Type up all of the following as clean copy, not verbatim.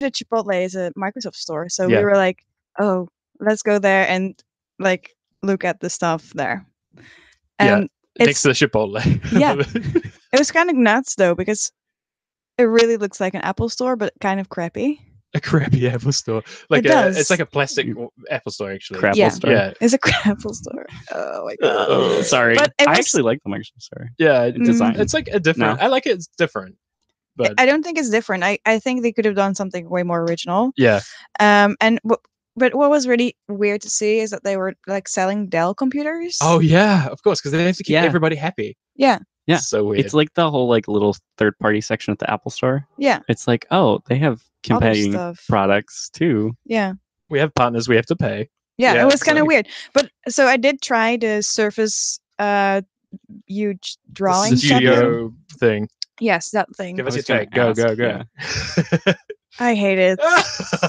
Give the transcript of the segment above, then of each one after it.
the Chipotle is a Microsoft store, so we Yeah. were like, oh, let's go there and like look at the stuff there. Yeah. And Next to it's the Chipotle. yeah, it was kind of nuts though because it really looks like an Apple store, but kind of crappy. A crappy Apple store. Like It it's like does. a plastic Apple store actually. Crapple Yeah. store. Yeah. It's a Apple store. Oh my god. Sorry. But it I was- actually like the Microsoft store. Yeah. Design. It's like a different. No. I like it. It's different. But I don't think it's different. I think they could have done something way more original. yeah. But what was really weird to see is that they were like selling Dell computers. Oh yeah, of course, because they have to keep Yeah. everybody happy. Yeah. Yeah. So weird. It's like the whole like little third party section at the Apple store. Yeah. It's like, oh, they have competing stuff. products too. Yeah. we have partners we have to pay. Yeah, Yeah, it was it's kind of like- weird. But so I did try the Surface huge drawing The tablet. studio thing. Yes, that thing. Give I us your was gonna take. Go, ask, go, go. I hate it.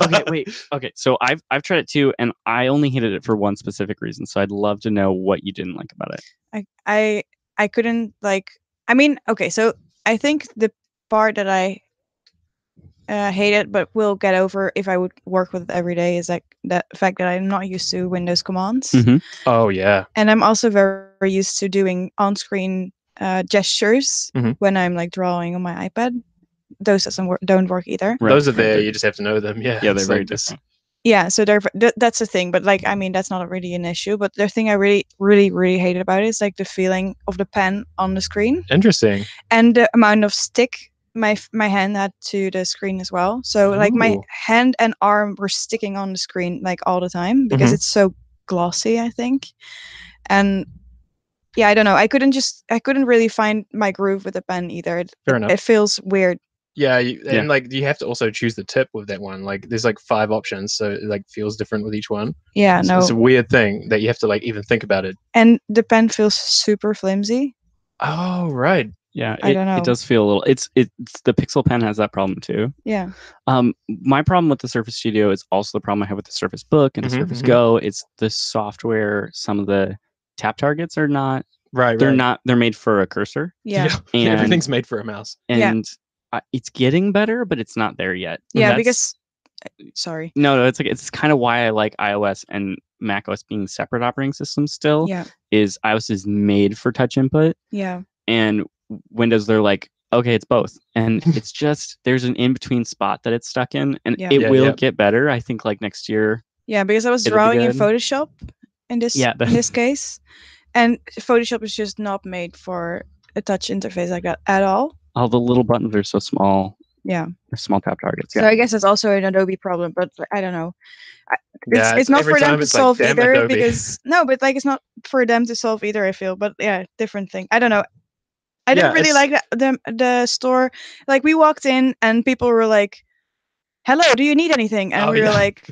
Okay, wait. Okay, so I've tried it too, and I only hated it for one specific reason. So I'd love to know what you didn't like about it. I couldn't like. I mean, okay, so I think the part that I hated, but will get over if I would work with it every day, is like the fact that I'm not used to Windows commands, Mhm. Oh yeah. and I'm also very used to doing on-screen gestures Mhm. when I'm like drawing on my iPad. Those don't work either. Right, Those are right, there. right. You just have to know them. Yeah. Yeah, they're it's very like this- different. Yeah, so that's the thing. But like, I mean, that's not really an issue. But the thing I really, really, really hated about it is like the feeling of the pen on the screen Interesting. and the amount of stick my hand had to the screen as well. So like my Ooh. hand and arm were sticking on the screen like all the time because Mhm. it's so glossy, I think. And yeah, I don't know. I couldn't really find my groove with the pen either. Fair enough. It feels weird. Yeah, Yeah. and like you have to also choose the tip with that one. Like there's like 5 options, so it like feels different with each one. Yeah, So no. it's a weird thing that you have to like even think about it. And the pen feels super flimsy. Oh right. Yeah, I don't know. It does feel a little. It's the Pixel Pen has that problem too. Yeah. My problem with the Surface Studio is also the problem I have with the Surface Book and the Mhm, Surface mhm. Go. It's the software. Some of the tap targets are not. Right. They're right. not. They're made for a cursor, Yeah. And- Everything's made for a mouse. Yeah. and it's getting better, but it's not there yet. Yeah, That's- because sorry. no, it's kind of why I like iOS and macOS being separate operating systems. Still, Yeah. is iOS is made for touch input, Yeah. and Windows they're like, okay, it's both, and it's just there's an in between spot that it's stuck in, and Yeah. it Yeah, will yeah. get better. I think like next year. Yeah, because I was It'll be drawing in good. Photoshop in this Yeah, in this case, and Photoshop is just not made for a touch interface like that at all. All the little buttons are so small. Yeah. They're small tap targets. So I guess that's also an Adobe problem, but I don't know. Yeah, It's not every for them time to it's like, solve damn either Adobe. because no, but like it's not for them to solve either. I feel, but yeah, different thing. I don't know. I didn't Yeah, really like the store. Like we walked in and people were like, "Hello, do you need anything?" And Oh, we were yeah. like,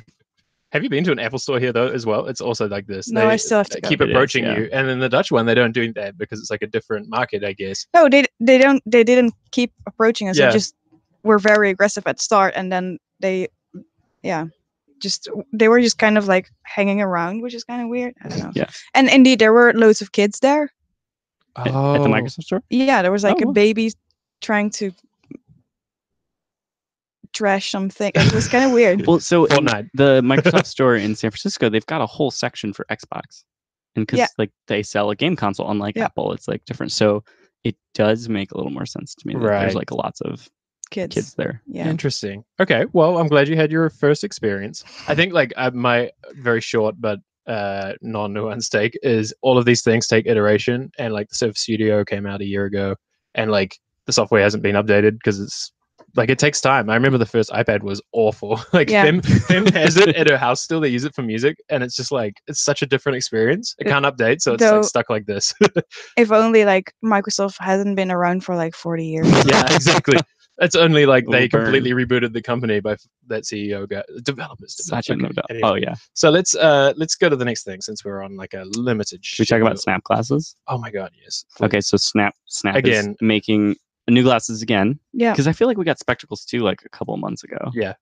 Have you been to an Apple store here though as well? It's also like this. No, I still have to they go. keep It is, approaching yeah. you, and then the Dutch one they don't do that because it's like a different market, I guess. "No, they didn't keep approaching us. Yeah. They just were very aggressive at start, and then they were just kind of like hanging around, which is kind of weird. I don't know. Yeah. And indeed, there were loads of kids there. At the Microsoft Store. Yeah, there was like Oh. a baby trying to trash something. It was kind of weird. Well, so in Fortnite. the Microsoft Store in San Francisco, they've got a whole section for Xbox, and because Yeah. like they sell a game console, unlike Yeah. Apple, it's like different. So it does make a little more sense to me that Right. there's like lots of kids there. Yeah. Interesting. Okay, well, I'm glad you had your first experience. I think like my very short but non-nuanced take is all of these things take iteration, and like the Surface Studio came out a year ago, and like the software hasn't been updated because it's like it takes time. I remember the first iPad was awful. Like Yeah. Fem has it at her house still. They use it for music, and it's just like it's such a different experience. It can't update, so it's Though- like stuck like this. If only like Microsoft hasn't been around for like 40 years. Yeah, exactly. It's only like they Little burn. completely rebooted the company by that CEO guy, developers. Such a no doubt. Anyway. Oh yeah. So let's go to the next thing since we're on like a limited. Should we talk about Snap glasses? Oh my god, yes. Okay, so Snap Again. is making new glasses again Yeah. because I feel like we got spectacles too like a couple of months ago. Yeah.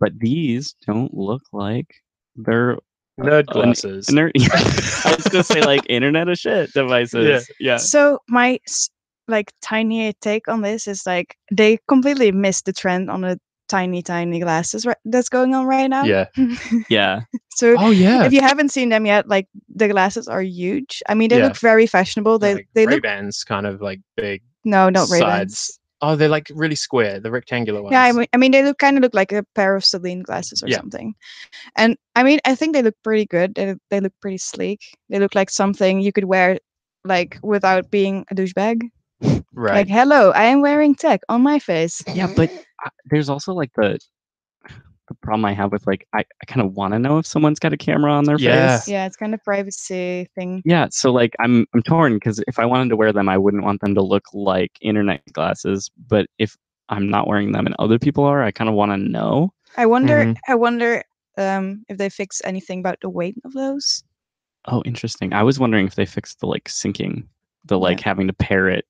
But these don't look like they're Nerd glasses. I was gonna say like Internet of Shit devices. Yeah. So my like tiny take on this is like they completely missed the trend on the tiny glasses that's going on right now. Yeah. Yeah. So Oh yeah. if you haven't seen them yet, like the glasses are huge. I mean, they Yeah. look very fashionable. They like they look Ray-Bans, kind of like big no, not Ray-Bans. sides. Oh, they're like really square, the rectangular ones. Yeah, I mean they look like a pair of Celine glasses or Yeah. something. And I mean, I think they look pretty good. They look pretty sleek. They look like something you could wear like without being a douchebag. Right. Like, hello, I am wearing tech on my face. Yeah, but there's also like the problem I have with like I kind of want to know if someone's got a camera on their Yeah. face. Yeah, it's kind of privacy thing. Yeah, so like I'm torn because if I wanted to wear them, I wouldn't want them to look like internet glasses. But if I'm not wearing them and other people are, I kind of want to know. I wonder. Mhm. I wonder if they fix anything about the weight of those. Oh, interesting. I was wondering if they fixed the like syncing, the like Yeah. having to pair it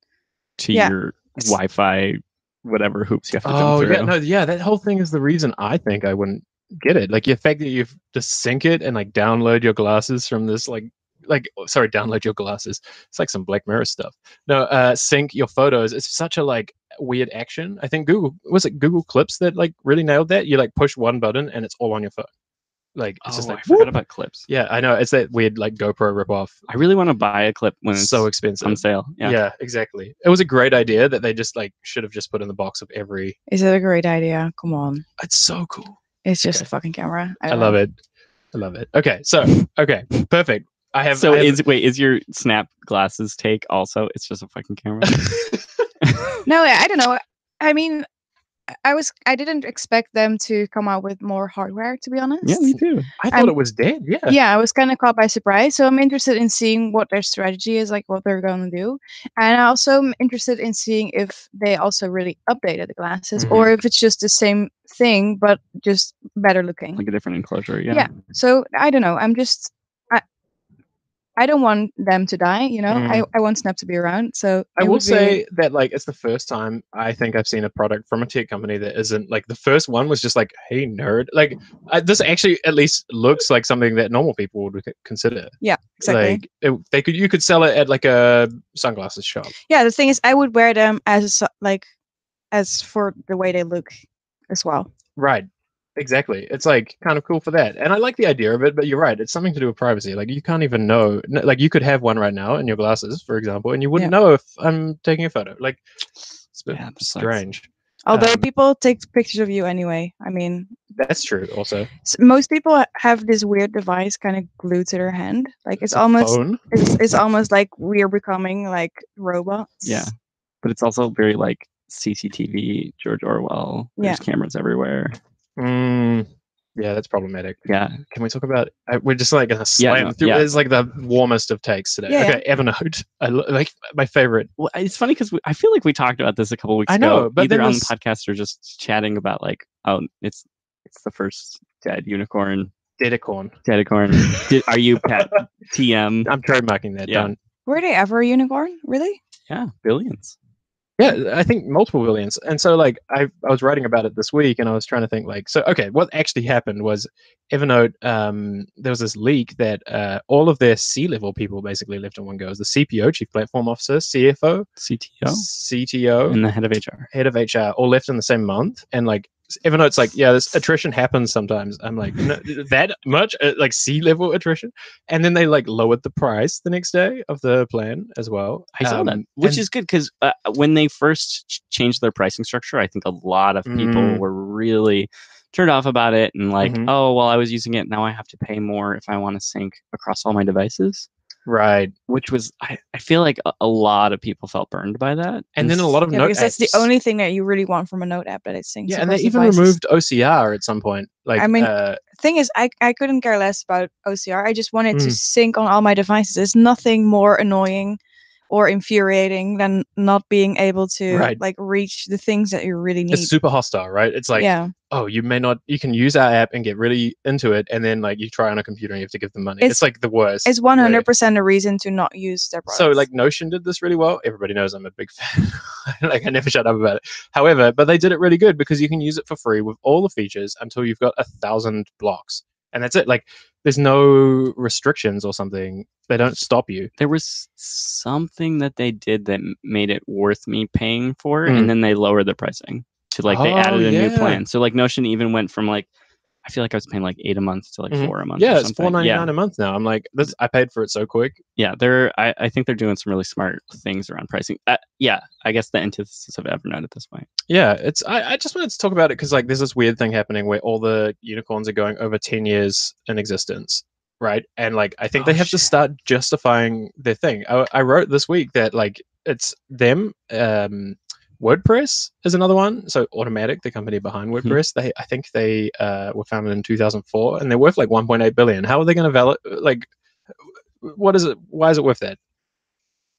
to Yeah. your Wi-Fi, whatever hoops you have to jump Oh through. yeah, no, yeah. That whole thing is the reason I think I wouldn't get it. Like the fact that you just sync it and like download your glasses from this sorry, download your glasses. It's like some Black Mirror stuff. No, sync your photos. It's such a like weird action. I think Google Clips that like really nailed that. You like push one button and it's all on your phone. Like it's just Oh, like I forgot whoop. about clips. Yeah, I know. It's that weird like GoPro ripoff. I really want to buy a clip when it's So expensive. on sale. Yeah. Exactly. It was a great idea that they just like should have just put in the box of every. Is it a great idea? Come on. It's so cool. It's just Okay. a fucking camera. I love it. I love it. Okay, so perfect. So is your Snap glasses take also? It's just a fucking camera. No, I don't know. I mean, I didn't expect them to come out with more hardware, to be honest. Yeah, me too. I thought it was dead. Yeah. Yeah, I was kind of caught by surprise. So I'm interested in seeing what their strategy is, like what they're going to do. And I also am interested in seeing if they also really updated the glasses Mhm. or if it's just the same thing, but just better looking. Like a different enclosure. Yeah. So I don't know. I don't want them to die, you know. I want Snap to be around. So I it will would be- say that like it's the first time I think I've seen a product from a tech company that isn't like the first one was just like, hey nerd, like this actually at least looks like something that normal people would consider. Yeah, exactly. Like you could sell it at like a sunglasses shop. Yeah, the thing is, I would wear them as for the way they look as well. Right. Exactly. It's like kind of cool for that. And I like the idea of it, but you're right. It's something to do with privacy. Like you can't even know, like you could have one right now in your glasses, for example, and you wouldn't know if I'm taking a photo. Like it's a bit strange. Although people take pictures of you anyway. I mean, that's true also. Most people have this weird device kind of glued to their hand. Like it's almost phone. It's almost like we're becoming like robots. Yeah. But it's also very like CCTV, George Orwell. There's cameras everywhere. Yeah, that's problematic. Yeah. Can we talk about? We're just like gonna slam through. It's like the warmest of takes today. Yeah, okay, Evernote. Like my favorite. Well, it's funny because I feel like we talked about this a couple weeks I know, ago, but either then on the podcast or just chatting about like, oh, it's the first dead unicorn. Dedicorn. Are you Pat TM? I'm trademarking that. Yeah. Done. Were they ever a unicorn? Really? Yeah, billions. Yeah, I think multiple billions. And so like I was writing about it this week and I was trying to think like, so okay, what actually happened was Evernote, there was this leak that all of their C-level people basically left in one go. It was the CPO, Chief Platform Officer, CFO, CTO, and the head of HR. All left in the same month. And like Evernote's like, yeah, this attrition happens sometimes. I'm like, no, that much? Like C-level attrition? And then they like lowered the price the next day of the plan as well. I saw that, which is good because when they first changed their pricing structure, I think a lot of people were really turned off about it and like, oh, well, I was using it. Now I have to pay more if I want to sync across all my devices. Right. Which was, I feel like a lot of people felt burned by that. And then a lot of note because apps. that's the only thing that you really want from a note app that it syncs. Yeah, and they even removed OCR at some point. Like, I mean, thing is, I couldn't care less about OCR. I just wanted to sync on all my devices. There's nothing more annoying or infuriating than not being able to like reach the things that you really need. It's super hostile, right? It's like, oh, you can use our app and get really into it, and then like you try on a computer and you have to give them money. It's like the worst. It's 100% a reason to not use their products. So like Notion did this really well. Everybody knows I'm a big fan. Like I never shut up about it. However, but they did it really good because you can use it for free with all the features until you've got 1,000 blocks. And that's it. Like there's no restrictions or something. They don't stop you. There was something that they did that made it worth me paying for, and then they lowered the pricing to like they added a new yeah. plan. So like Notion even went from like I feel like I was paying like $8 a month to like $4 a month. Yeah, or it's something. $4.99 a month now. I'm like, this. I paid for it so quick. Yeah, I think they're doing some really smart things around pricing. Yeah, I guess the antithesis of Evernote at this point. Yeah, it's. I just wanted to talk about it because like there's this weird thing happening where all the unicorns are going over 10 years in existence, right? And like I think they have to start justifying their thing. I wrote this week that like it's them. WordPress is another one. So Automatic, the company behind WordPress, I think they were founded in 2004, and they're worth like 1.8 billion. How are they going to like? What is it? Why is it worth that?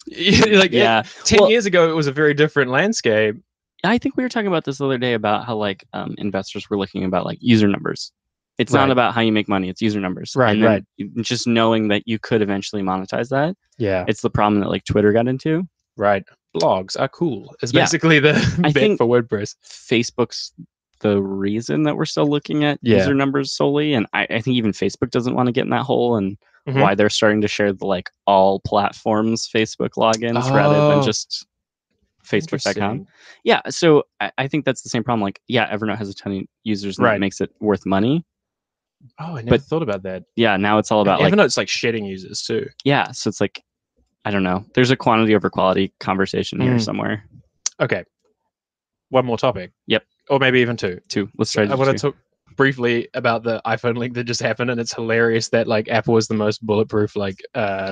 Like, yeah, 10 years ago, it was a very different landscape. I think we were talking about this the other day about how like investors were looking about like user numbers. It's not about how you make money; it's user numbers. Right, and then right. Just knowing that you could eventually monetize that. Yeah, it's the problem that like Twitter got into. Right. Blogs are cool. It's basically the bet for WordPress. Facebook's the reason that we're still looking at user numbers solely. And I think even Facebook doesn't want to get in that hole, and why they're starting to share the like all platforms Facebook logins rather than just Facebook.com. Yeah. So I think that's the same problem. Like, yeah, Evernote has a ton of users and that makes it worth money. Oh, I never thought about that. Yeah. Now it's all about Evernote's like shedding users too. Yeah. So it's like, I don't know. There's a quantity over quality conversation here somewhere. Okay. One more topic. Yep. Or maybe even two. Let's try to I want to talk briefly about the iPhone leak that just happened, and it's hilarious that like Apple is the most bulletproof like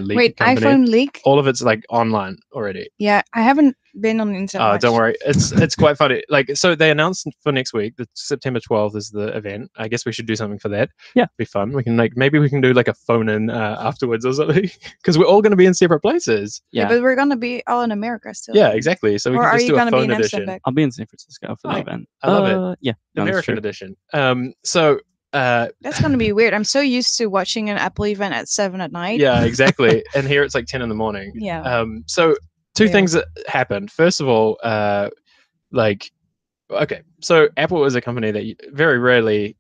leak Wait, company. iPhone leak? All of it's like online already. Yeah, I haven't been on the internet. Oh, much. don't worry. It's quite funny. Like, so they announced for next week that September 12th is the event. I guess we should do something for that. Yeah, be fun. We can like maybe we can do like a phone in afterwards or something because we're all going to be in separate places. Yeah, but we're gonna be all in America still. Yeah, exactly. So we or can are just you do a gonna phone be in edition. Amsterdam? I'll be in San Francisco for the event. I love it. Yeah, the American edition. That's gonna be weird. I'm so used to watching an Apple event at 7 at night. Yeah, exactly. And here it's like 10 in the morning. Yeah. So two things that happened. First of all, like, okay, so Apple is a company that very rarely,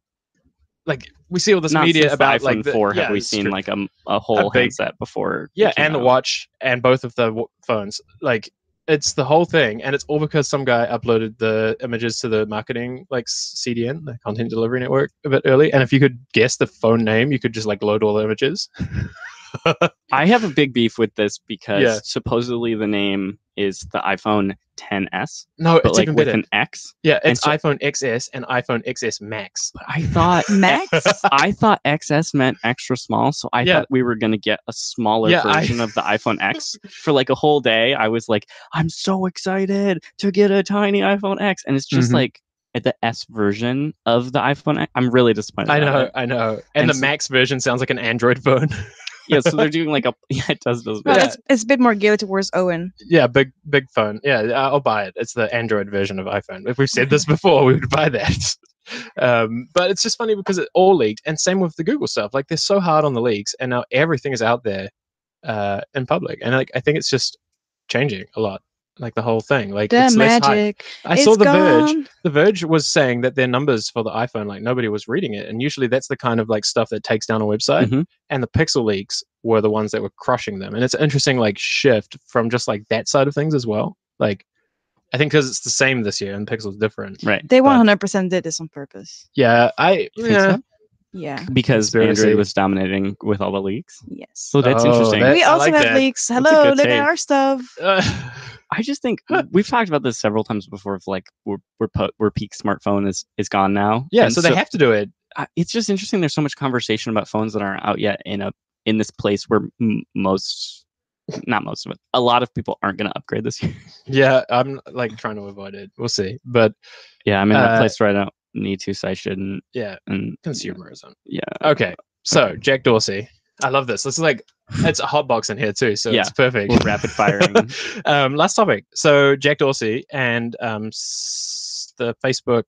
like, we see all this media about the like the 4 have we seen true. like a whole handset before? Yeah, and the watch and both of the phones. Like, it's the whole thing, and it's all because some guy uploaded the images to the marketing like CDN, the content delivery network, a bit early. And if you could guess the phone name, you could just like load all the images. I have a big beef with this because supposedly the name is the iPhone XS. No, it's like even with better. An X. Yeah, it's iPhone XS and iPhone XS Max. I thought Max. I thought XS meant extra small, so I thought we were gonna get a smaller version of the iPhone X for like a whole day. I was like, I'm so excited to get a tiny iPhone X, and it's just like the S version of the iPhone X. I'm really disappointed. I know. And the Max version sounds like an Android phone. Yeah, so they're doing like it does. Well, it's a bit more geared towards Owen. Yeah, big phone. Yeah, I'll buy it. It's the Android version of iPhone. If we've said this before, we would buy that. But it's just funny because it all leaked, and same with the Google stuff. Like, they're so hard on the leaks, and now everything is out there in public, and like I think it's just changing a lot. Like the whole thing, like the it's magic. I saw the Verge. The Verge was saying that their numbers for the iPhone, like nobody was reading it, and usually that's the kind of like stuff that takes down a website. And the Pixel leaks were the ones that were crushing them, and it's an interesting like shift from just like that side of things as well. Like, I think because it's the same this year and Pixel's different, right? They 100% did this on purpose. Yeah, think so? Yeah, because Android was dominating with all the leaks. Yes. So that's interesting. We also have leaks. Hello, look at our stuff. I just think we've talked about this several times before. Of like we're peak smartphone is gone now. Yeah, so they have to do it. It's just interesting. There's so much conversation about phones that aren't out yet in this place where not most of it, a lot of people aren't going to upgrade this year. Yeah, I'm like trying to avoid it. We'll see, but yeah, I'm in that place where I don't need to, so I shouldn't. Yeah, and consumerism. Yeah. Okay, so Jack Dorsey. I love this. This is like, it's a hot box in here too, so it's perfect. We're rapid firing. Last topic. So Jack Dorsey and the Facebook,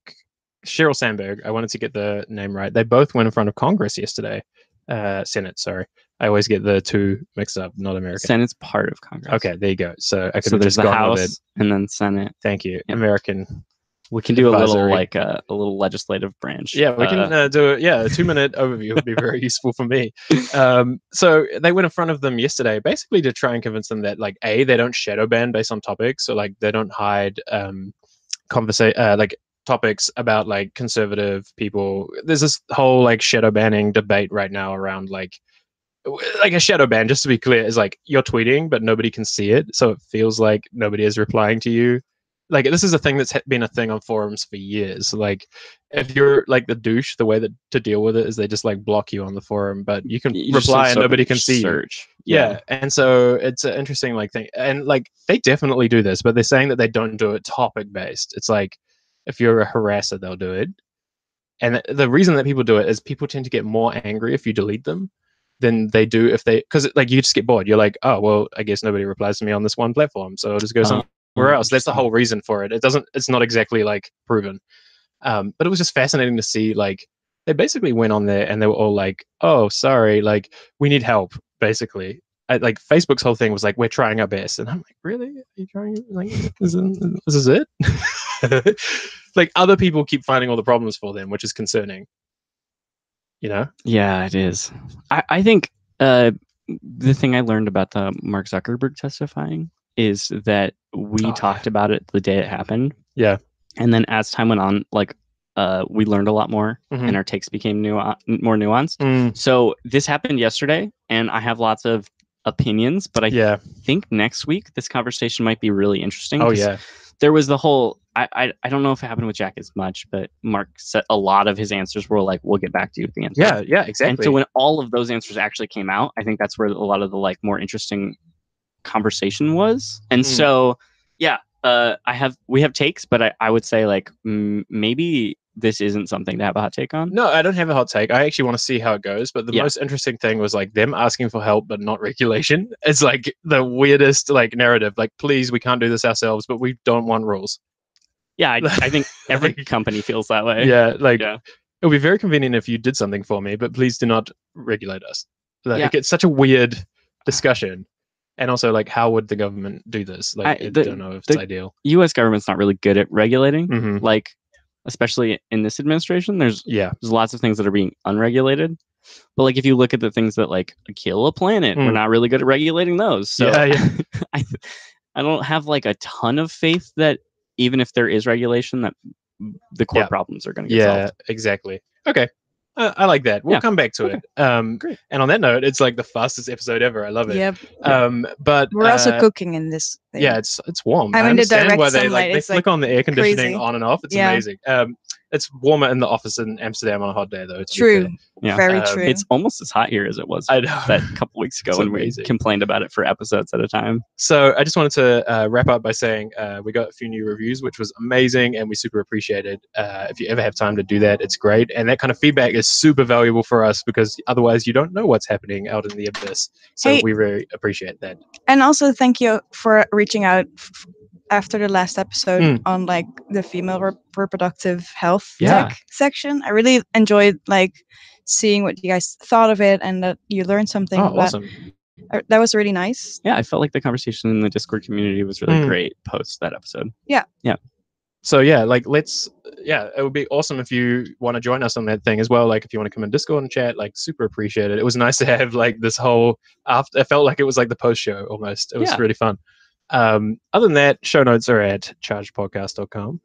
Sheryl Sandberg, I wanted to get the name right. They both went in front of Congress yesterday. Senate, sorry. I always get the two mixed up, not American. Senate's part of Congress. Okay, there you go. So I could there's just the gone House with it. and then Senate. Thank you. Yep. American. We can do a little like a little legislative branch. Yeah, we can do a 2-minute overview. Would be very useful for me. So they went in front of them yesterday, basically to try and convince them that like they don't shadow ban based on topics, so like they don't hide like topics about like conservative people. There's this whole like shadow banning debate right now around like a shadow ban, just to be clear, is like you're tweeting but nobody can see it, so it feels like nobody is replying to you. Like this is a thing that's been a thing on forums for years. Like if you're like the douche, the way that to deal with it is they just like block you on the forum, but you can You just reply and open nobody your can see you. search. Yeah, and so it's an interesting like thing, and like they definitely do this, but they're saying that they don't do it topic based. It's like if you're a harasser, they'll do it, and the reason that people do it is people tend to get more angry if you delete them than they do if they, because like you just get bored. You're like, oh well, I guess nobody replies to me on this one platform, so I'll just go somewhere else. That's the whole reason for it. It's not exactly like proven, but it was just fascinating to see like they basically went on there and they were all like, oh sorry, like we need help basically. Like Facebook's whole thing was like, we're trying our best, and I'm like, really? Are you trying? Like, this is it? Like other people keep finding all the problems for them, which is concerning. You know? Yeah, it is. I think the thing I learned about the Mark Zuckerberg testifying is that we talked about it the day it happened. Yeah. And then as time went on, like we learned a lot more, and our takes became more nuanced. So this happened yesterday, and I have lots of opinions, but I think next week this conversation might be really interesting. Oh yeah. There was the whole I don't know if it happened with Jack as much, but Mark said a lot of his answers were like, we'll get back to you at the end. Yeah, exactly. And so when all of those answers actually came out, I think that's where a lot of the like more interesting conversation was. And so yeah, we have takes, but I would say like maybe this isn't something to have a hot take on. No, I don't have a hot take. I actually want to see how it goes. But the most interesting thing was like them asking for help, but not regulation. It's like the weirdest like narrative. Like, please, we can't do this ourselves, but we don't want rules. Yeah, I think every company feels that way. Yeah, like it would be very convenient if you did something for me, but please do not regulate us. Like it's such a weird discussion. And also, like, how would the government do this? Like, I don't know if it's ideal. U.S. government's not really good at regulating. Like, especially in this administration, there's lots of things that are being unregulated. But like, if you look at the things that like kill a planet, we're not really good at regulating those. So I don't have like a ton of faith that even if there is regulation, that the core problems are going to get solved. Yeah, exactly. Okay. I like that. We'll come back to it. Great. And on that note, it's like the fastest episode ever. I love it. Yep. But we're also cooking in this thing. Yeah, it's warm. I'm I in the understand direct why sunlight. they flick on the air conditioning crazy. On and off. It's amazing. It's warmer in the office in Amsterdam on a hot day, though. True. Yeah. Very true. It's almost as hot here as it was that couple weeks ago when we complained about it for episodes at a time. So I just wanted to wrap up by saying we got a few new reviews, which was amazing, and we super appreciate it. If you ever have time to do that, it's great. And that kind of feedback is super valuable for us because otherwise you don't know what's happening out in the abyss. So we really appreciate that. And also thank you for reaching out after the last episode on like the female reproductive health tech section. I really enjoyed like seeing what you guys thought of it and that you learned something. Awesome. That was really nice. Yeah, I felt like the conversation in the Discord community was really great post that episode. Yeah. So yeah, like it would be awesome if you want to join us on that thing as well. Like if you want to come in Discord and chat, like super appreciate it. It was nice to have like this whole after. I felt like it was like the post show almost. It was really fun. Other than that, show notes are at chargedpodcast.com,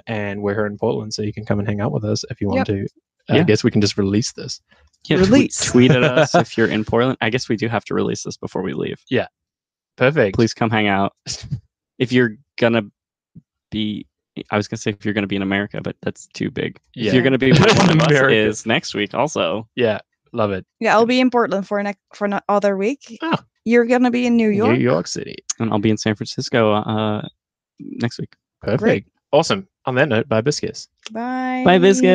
and we're here in Portland, so you can come and hang out with us if you want to. I guess we can just release this. Yeah, tweet at us if you're in Portland. I guess we do have to release this before we leave. Yeah, perfect. Please come hang out. If you're gonna be, I was gonna say if you're gonna be in America, but that's too big. If you're gonna be where one of us is next week, also. Yeah, love it. Yeah, I'll be in Portland for another week. Oh. You're gonna be in New York? New York City. And I'll be in San Francisco next week. Perfect. Great. Awesome. On that note, bye, Biscuits. Bye. Bye, Biscuits.